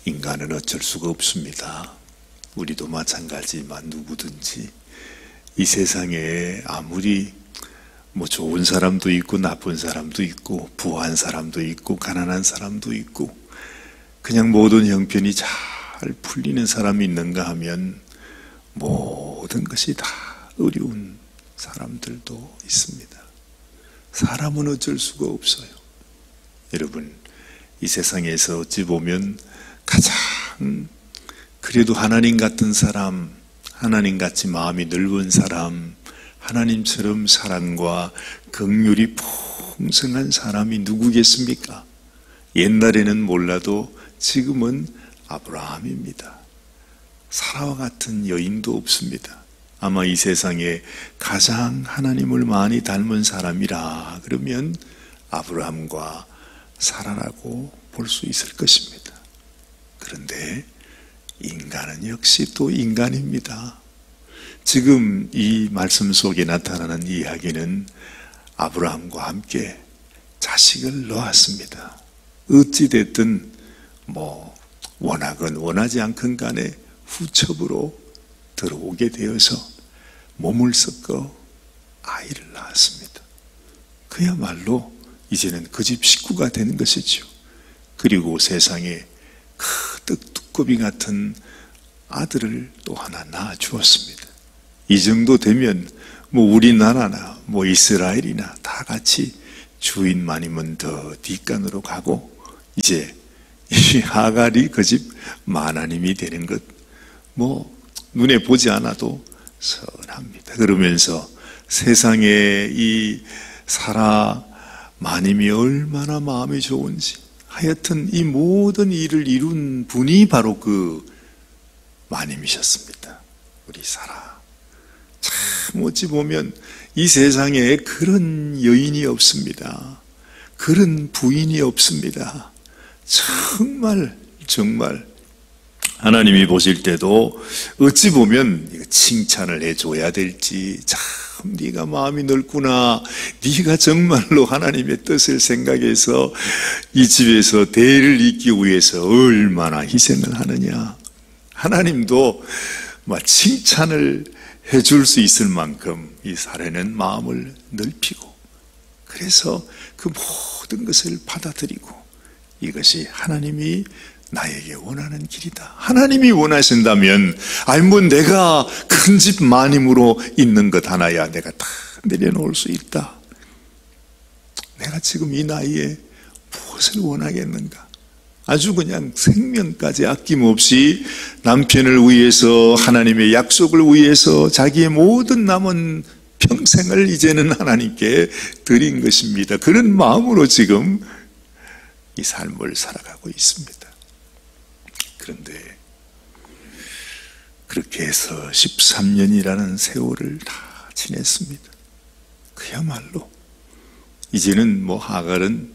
인간은 어쩔 수가 없습니다. 우리도 마찬가지지만 누구든지 이 세상에 아무리 좋은 사람도 있고 나쁜 사람도 있고 부한 사람도 있고 가난한 사람도 있고 그냥 모든 형편이 잘 풀리는 사람이 있는가 하면 모든 것이 다 어려운 사람들도 있습니다. 사람은 어쩔 수가 없어요. 여러분, 이 세상에서 어찌 보면 가장 그래도 하나님 같은 사람, 하나님같이 마음이 넓은 사람, 하나님처럼 사랑과 긍휼이 풍성한 사람이 누구겠습니까? 옛날에는 몰라도 지금은 아브라함입니다. 사라와 같은 여인도 없습니다. 아마 이 세상에 가장 하나님을 많이 닮은 사람이라 그러면 아브라함과 사라라고 볼 수 있을 것입니다. 그런데 인간은 역시 또 인간입니다. 지금 이 말씀 속에 나타나는 이야기는 아브라함과 함께 자식을 놓았습니다. 어찌됐든 원하건 원하지 않건 간에 후첩으로 들어오게 되어서 몸을 섞어 아이를 낳았습니다. 그야말로 이제는 그 집 식구가 되는 것이죠. 그리고 세상에 떡두꺼비 같은 아들을 또 하나 낳아 주었습니다. 이 정도 되면 우리나라나 이스라엘이나 다 같이 주인만이면 더 뒷간으로 가고 이제 이 하갈이 그 집 마나님이 되는 것 눈에 보지 않아도 선합니다. 그러면서 세상에 이 사라 마님이 얼마나 마음이 좋은지 하여튼 이 모든 일을 이룬 분이 바로 그 마님이셨습니다. 우리 사라. 참 어찌 보면 이 세상에 그런 여인이 없습니다. 그런 부인이 없습니다. 정말 하나님이 보실 때도 어찌 보면 칭찬을 해줘야 될지 참 네가 마음이 넓구나, 네가 정말로 하나님의 뜻을 생각해서 이 집에서 대를 잇기 위해서 얼마나 희생을 하느냐. 하나님도 칭찬을 해줄 수 있을 만큼 이 사례는 마음을 넓히고 그래서 그 모든 것을 받아들이고 이것이 하나님이 나에게 원하는 길이다. 하나님이 원하신다면 내가 큰 집 마님으로 있는 것 하나야 내가 다 내려놓을 수 있다. 내가 지금 이 나이에 무엇을 원하겠는가? 아주 그냥 생명까지 아낌없이 남편을 위해서 하나님의 약속을 위해서 자기의 모든 남은 평생을 이제는 하나님께 드린 것입니다. 그런 마음으로 지금 이 삶을 살아가고 있습니다. 그런데 그렇게 해서 13년이라는 세월을 다 지냈습니다. 그야말로 이제는 하갈은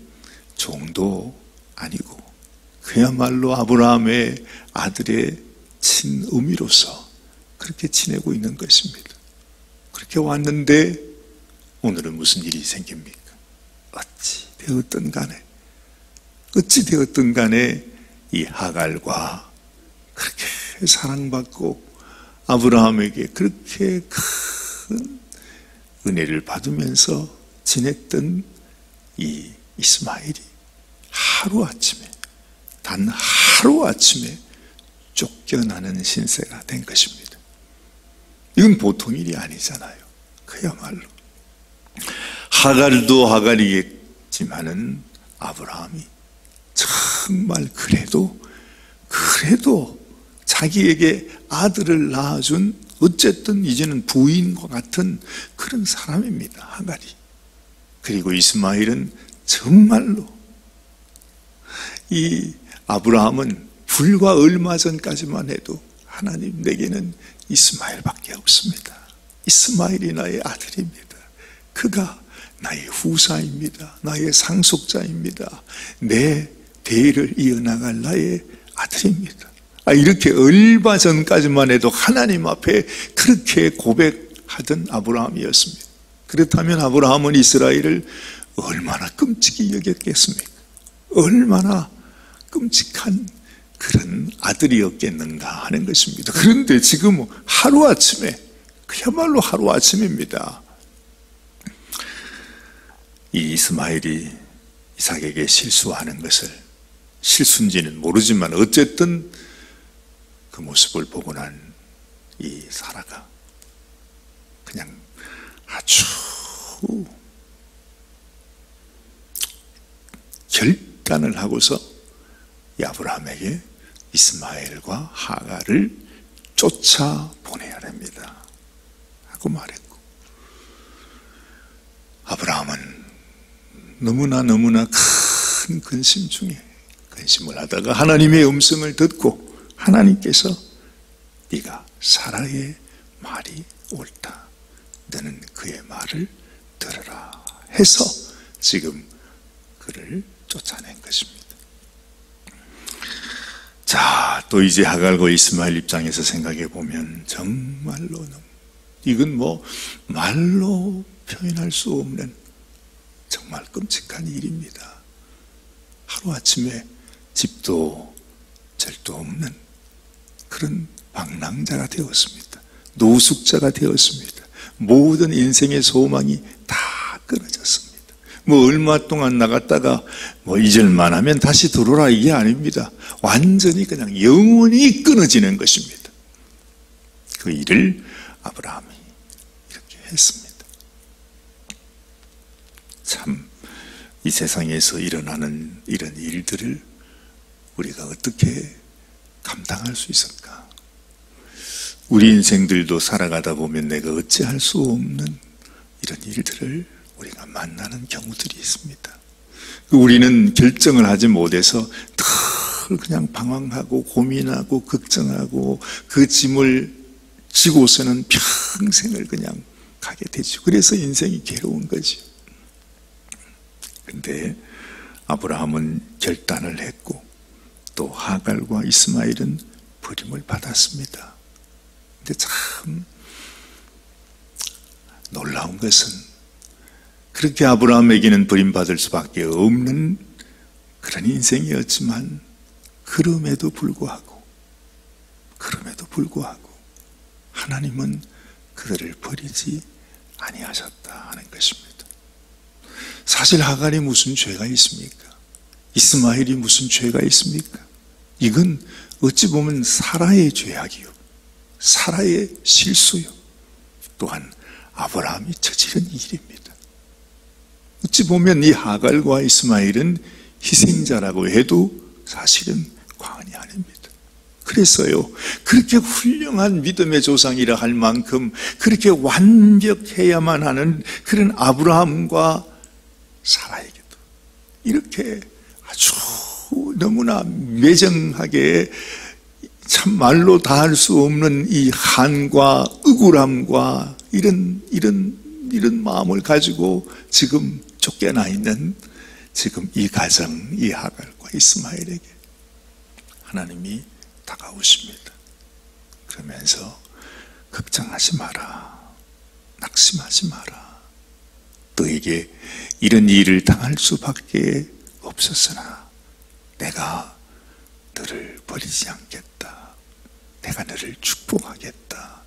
종도 아니고 그야말로 아브라함의 아들의 친어미로서 그렇게 지내고 있는 것입니다. 그렇게 왔는데 오늘은 무슨 일이 생깁니까? 어찌 되었든 간에 이 하갈과 그렇게 사랑받고 아브라함에게 그렇게 큰 은혜를 받으면서 지냈던 이 이스마엘이 단 하루아침에 쫓겨나는 신세가 된 것입니다. 이건 보통 일이 아니잖아요. 그야말로 하갈도 하갈이겠지만은 아브라함이 정말 그래도 자기에게 아들을 낳아준 어쨌든 이제는 부인과 같은 그런 사람입니다. 하갈이. 그리고 이스마엘은 정말로 이 아브라함은 불과 얼마 전까지만 해도 하나님 내게는 이스마엘밖에 없습니다. 이스마엘이 나의 아들입니다. 그가 나의 후사입니다. 나의 상속자입니다. 내 대를 이어나갈 나의 아들입니다. 이렇게 얼마 전까지만 해도 하나님 앞에 그렇게 고백하던 아브라함이었습니다. 그렇다면 아브라함은 이스라엘을 얼마나 끔찍히 여겼겠습니까? 얼마나 끔찍한 그런 아들이었겠는가 하는 것입니다. 그런데 지금 하루아침에, 그야말로 하루아침입니다, 이 이스마엘이 이삭에게 실수하는 것을, 실수인지는 모르지만 어쨌든 그 모습을 보고 난 이 사라가 그냥 아주 결단을 하고서 이 아브라함에게 이스마엘과 하갈을 쫓아보내야 됩니다 하고 말했고, 아브라함은 너무나 큰 근심 중에 근심을 하다가 하나님의 음성을 듣고 하나님께서 네가 사라의 말이 옳다, 너는 그의 말을 들으라 해서 지금 그를 쫓아낸 것입니다. 자, 또 이제 하갈과 이스마엘 입장에서 생각해 보면 정말로 이건 뭐 말로 표현할 수 없는 정말 끔찍한 일입니다. 하루아침에 집도 절도 없는 그런 방랑자가 되었습니다. 노숙자가 되었습니다. 모든 인생의 소망이 다 끊어졌습니다. 뭐 얼마 동안 나갔다가 뭐 잊을만 하면 다시 들어오라, 이게 아닙니다. 완전히 그냥 영원히 끊어지는 것입니다. 그 일을 아브라함이 이렇게 했습니다. 참, 이 세상에서 일어나는 이런 일들을 우리가 어떻게 감당할 수 있을까? 우리 인생들도 살아가다 보면 내가 어찌할 수 없는 이런 일들을 우리가 만나는 경우들이 있습니다. 우리는 결정을 하지 못해서 늘 그냥 방황하고 고민하고 걱정하고 그 짐을 지고서는 평생을 그냥 가게 되죠. 그래서 인생이 괴로운 거죠. 그런데 아브라함은 결단을 했고 또 하갈과 이스마엘은 버림을 받았습니다. 근데 참 놀라운 것은 그렇게 아브라함에게는 버림받을 수밖에 없는 그런 인생이었지만 그럼에도 불구하고 하나님은 그들을 버리지 아니하셨다 하는 것입니다. 사실 하갈이 무슨 죄가 있습니까? 이스마엘이 무슨 죄가 있습니까? 이건 어찌 보면 사라의 죄악이요, 사라의 실수요, 또한 아브라함이 저지른 일입니다. 어찌 보면 이 하갈과 이스마엘은 희생자라고 해도 사실은 과언이 아닙니다. 그래서요, 그렇게 훌륭한 믿음의 조상이라 할 만큼 그렇게 완벽해야만 하는 그런 아브라함과 사라에게도 이렇게 아주 너무나 매정하게 참 말로 다 할 수 없는 이 한과 억울함과 이런 마음을 가지고 지금 쫓겨나 있는 지금 이 가정, 이 하갈과 이스마엘에게 하나님이 다가오십니다. 그러면서 걱정하지 마라, 낙심하지 마라, 너에게 이런 일을 당할 수밖에 없었으나 내가 너를 버리지 않겠다, 내가 너를 축복하겠다,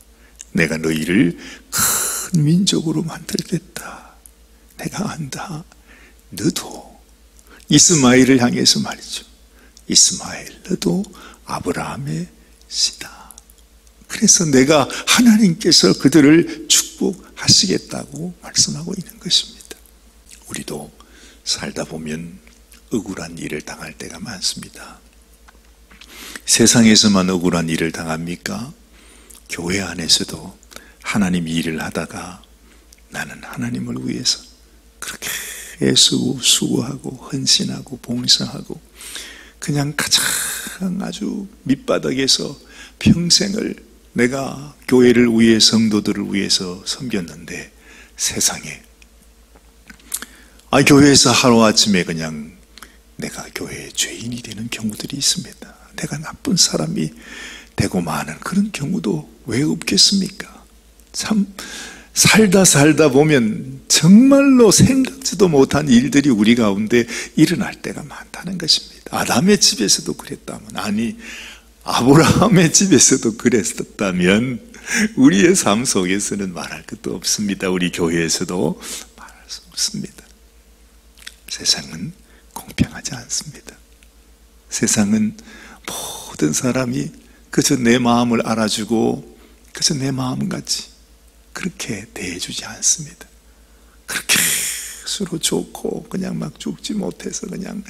내가 너희를 큰 민족으로 만들겠다, 내가 안다. 너도 이스마엘을 향해서 말이죠, 이스마엘 너도 아브라함의 씨다. 그래서 내가 하나님께서 그들을 축복하시겠다고 말씀하고 있는 것입니다. 우리도 살다 보면 억울한 일을 당할 때가 많습니다. 세상에서만 억울한 일을 당합니까? 교회 안에서도 하나님 일을 하다가 나는 하나님을 위해서 그렇게 애쓰고 수고하고 헌신하고 봉사하고 그냥 가장 아주 밑바닥에서 평생을 내가 교회를 위해 성도들을 위해서 섬겼는데 세상에 교회에서 하루아침에 그냥 내가 교회의 죄인이 되는 경우들이 있습니다. 내가 나쁜 사람이 되고 마는 그런 경우도 왜 없겠습니까? 참 살다 보면 정말로 생각지도 못한 일들이 우리 가운데 일어날 때가 많다는 것입니다. 아담의 집에서도 그랬다면, 아니 아브라함의 집에서도 그랬었다면 우리의 삶 속에서는 말할 것도 없습니다. 우리 교회에서도 말할 수 없습니다. 세상은 공평하지 않습니다. 세상은 모든 사람이 그저 내 마음을 알아주고 그저 내 마음같이 그렇게 대해주지 않습니다. 그렇게 서로 좋고 그냥 막 죽지 못해서 그냥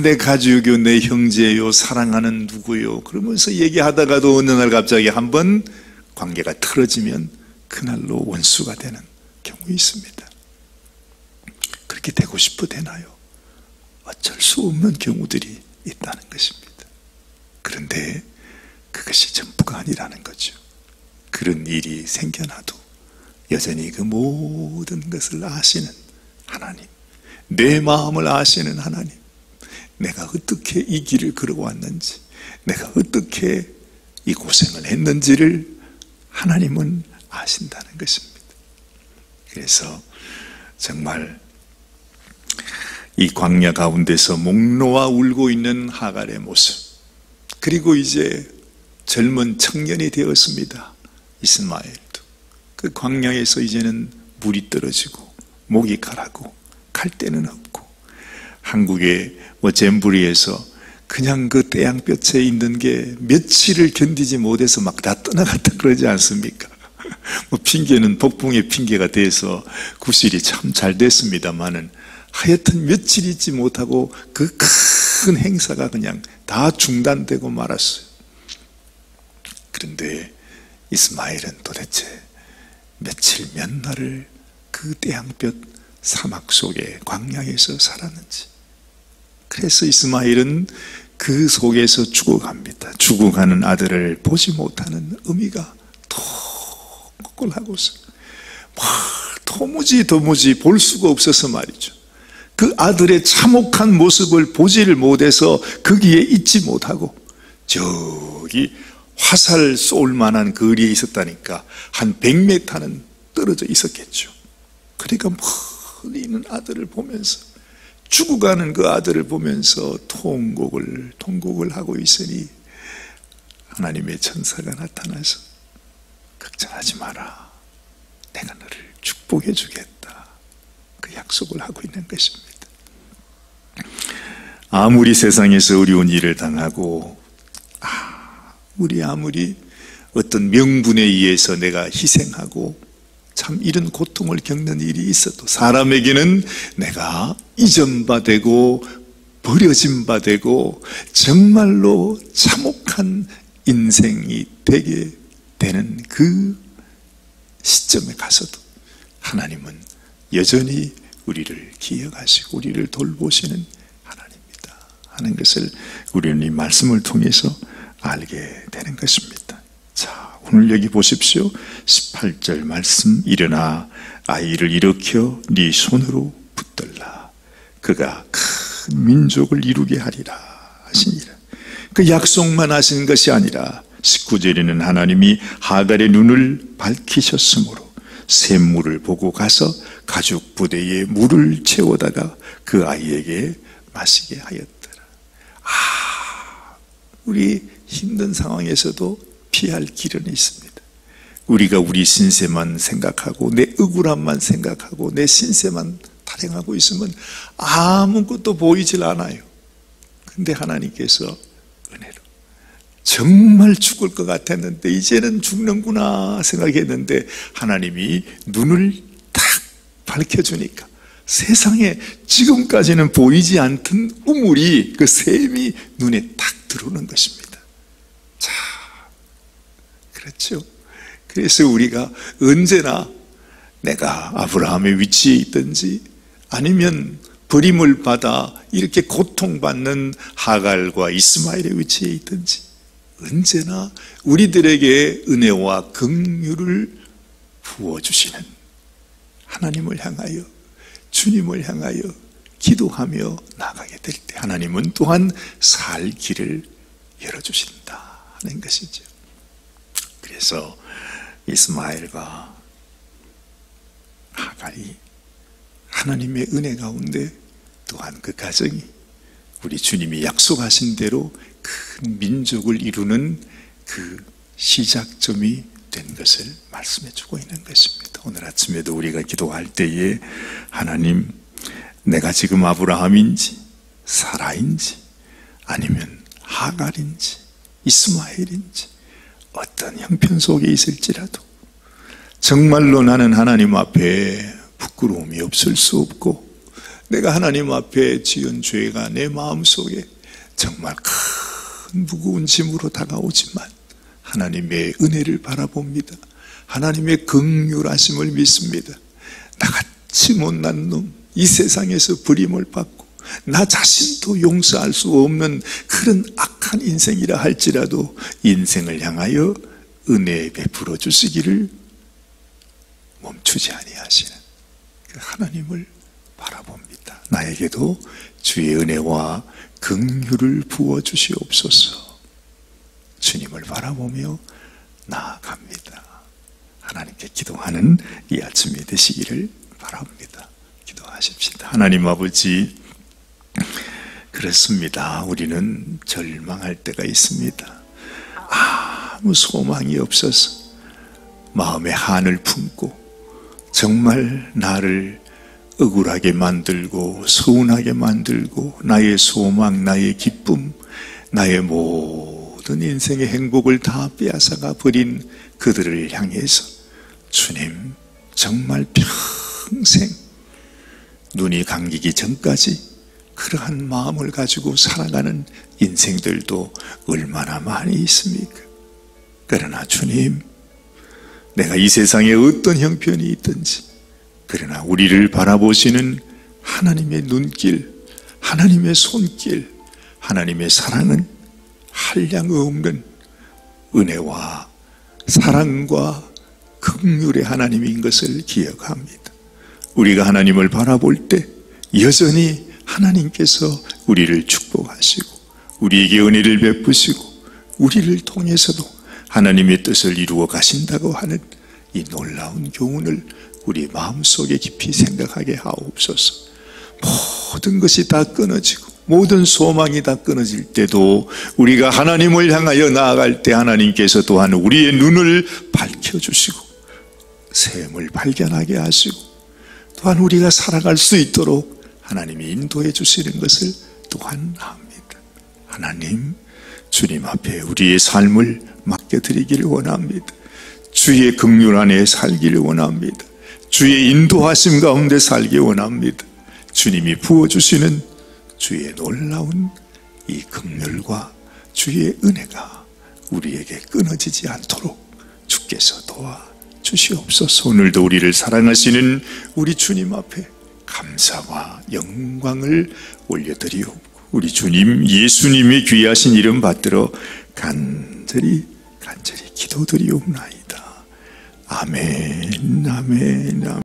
내 가족이요, 내 형제요, 사랑하는 누구요 그러면서 얘기하다가도 어느 날 갑자기 한번 관계가 틀어지면 그날로 원수가 되는 경우 있습니다. 그렇게 되고 싶어 되나요? 어쩔 수 없는 경우들이 있다는 것입니다. 그런데 그것이 전부가 아니라는 거죠. 그런 일이 생겨나도 여전히 그 모든 것을 아시는 하나님, 내 마음을 아시는 하나님, 내가 어떻게 이 길을 걸어왔는지, 내가 어떻게 이 고생을 했는지를 하나님은 아신다는 것입니다. 그래서 정말 이 광야 가운데서 목 놓아 울고 있는 하갈의 모습, 그리고 이제 젊은 청년이 되었습니다. 이스마엘도 그 광야에서 이제는 물이 떨어지고 목이 가라고 갈 데는 없고, 한국의 잼부리에서 그냥 그 태양볕에 있는 게 며칠을 견디지 못해서 막 다 떠나갔다 그러지 않습니까? 핑계는 폭풍의 핑계가 돼서 구실이 참 잘 됐습니다만은 하여튼 며칠 있지 못하고 그 큰 행사가 그냥 다 중단되고 말았어요. 그런데 이스마엘은 도대체 며칠 몇 날을 그 태양볕 사막 속에 광야에서 살았는지, 그래서 이스마엘은 그 속에서 죽어갑니다. 죽어가는 아들을 보지 못하는 의미가 토굴하고서 도무지 볼 수가 없어서 말이죠. 그 아들의 참혹한 모습을 보지를 못해서 거기에 있지 못하고 저기 화살 쏠 만한 거리에 있었다니까 한 100m는 떨어져 있었겠죠. 그러니까 멀리 있는 아들을 보면서, 죽어가는 그 아들을 보면서 통곡을 하고 있으니 하나님의 천사가 나타나서 걱정하지 마라, 내가 너를 축복해 주겠다, 그 약속을 하고 있는 것입니다. 아무리 세상에서 어려운 일을 당하고, 우리 아무리 어떤 명분에 의해서 내가 희생하고 참 이런 고통을 겪는 일이 있어도, 사람에게는 내가 잊은 바 되고 버려진 바 되고 정말로 참혹한 인생이 되게 되는 그 시점에 가서도 하나님은 여전히 우리를 기억하시고 우리를 돌보시는 하나님입니다 하는 것을 우리는 이 말씀을 통해서 알게 되는 것입니다. 자, 오늘 여기 보십시오. 18절 말씀, 일어나 아이를 일으켜 네 손으로 붙들라, 그가 큰 민족을 이루게 하리라 하시니라. 그 약속만 하신 것이 아니라 19절에는 하나님이 하갈의 눈을 밝히셨으므로 샘물을 보고 가서 가죽 부대에 물을 채워다가 그 아이에게 마시게 하였더라. 우리 힘든 상황에서도 피할 길은 있습니다. 우리가 우리 신세만 생각하고 내 억울함만 생각하고 내 신세만 타령하고 있으면 아무것도 보이질 않아요. 근데 하나님께서 은혜로 정말 죽을 것 같았는데 이제는 죽는구나 생각했는데 하나님이 눈을 딱 밝혀주니까 세상에 지금까지는 보이지 않던 우물이, 그 샘이 눈에 딱 들어오는 것입니다. 자, 그렇죠. 그래서 우리가 언제나 내가 아브라함의 위치에 있든지 아니면 버림을 받아 이렇게 고통받는 하갈과 이스마엘의 위치에 있든지 언제나 우리들에게 은혜와 긍휼을 부어주시는 하나님을 향하여, 주님을 향하여 기도하며 나가게 될 때 하나님은 또한 살 길을 열어주신다 하는 것이죠. 그래서 이스마엘과 하갈이 하나님의 은혜 가운데 또한 그 가정이 우리 주님이 약속하신 대로 큰 민족을 이루는 그 시작점이 된 것을 말씀해 주고 있는 것입니다. 오늘 아침에도 우리가 기도할 때에 하나님, 내가 지금 아브라함인지 사라인지 아니면 하갈인지 이스마엘인지 어떤 형편 속에 있을지라도 정말로 나는 하나님 앞에 부끄러움이 없을 수 없고 내가 하나님 앞에 지은 죄가 내 마음속에 정말 큰 무거운 짐으로 다가오지만 하나님의 은혜를 바라봅니다. 하나님의 긍휼하심을 믿습니다. 나같이 못난 놈, 이 세상에서 버림을 받고 나 자신도 용서할 수 없는 그런 악한 인생이라 할지라도 인생을 향하여 은혜 베풀어 주시기를 멈추지 아니하시는 그 하나님을 바라봅니다. 나에게도 주의 은혜와 긍휼을 부어 주시옵소서. 주님을 바라보며 나아갑니다. 하나님께 기도하는 이 아침이 되시기를 바랍니다. 기도하십시다. 하나님 아버지, 그렇습니다. 우리는 절망할 때가 있습니다. 아무 소망이 없어서 마음에 한을 품고 정말 나를 억울하게 만들고 서운하게 만들고 나의 소망, 나의 기쁨, 나의 모든 인생의 행복을 다 빼앗아가 버린 그들을 향해서 주님, 정말 평생 눈이 감기기 전까지 그러한 마음을 가지고 살아가는 인생들도 얼마나 많이 있습니까? 그러나 주님, 내가 이 세상에 어떤 형편이 있든지 그러나 우리를 바라보시는 하나님의 눈길, 하나님의 손길, 하나님의 사랑은 한량 없는 은혜와 사랑과 긍휼의 하나님인 것을 기억합니다. 우리가 하나님을 바라볼 때 여전히 하나님께서 우리를 축복하시고 우리에게 은혜를 베푸시고 우리를 통해서도 하나님의 뜻을 이루어 가신다고 하는 이 놀라운 교훈을 우리 마음속에 깊이 생각하게 하옵소서. 모든 것이 다 끊어지고 모든 소망이 다 끊어질 때도 우리가 하나님을 향하여 나아갈 때 하나님께서 또한 우리의 눈을 밝혀주시고 샘을 발견하게 하시고 또한 우리가 살아갈 수 있도록 하나님이 인도해 주시는 것을 또한 압니다. 하나님, 주님 앞에 우리의 삶을 맡겨드리기를 원합니다. 주의 긍휼 안에 살기를 원합니다. 주의 인도하심 가운데 살기 원합니다. 주님이 부어주시는 주의 놀라운 이 긍휼과 주의 은혜가 우리에게 끊어지지 않도록 주께서 도와주시옵소서. 오늘도 우리를 사랑하시는 우리 주님 앞에 감사와 영광을 올려드리옵고 우리 주님 예수님의 귀하신 이름 받들어 간절히 기도드리옵나이다. 아멘, 아멘, 아멘.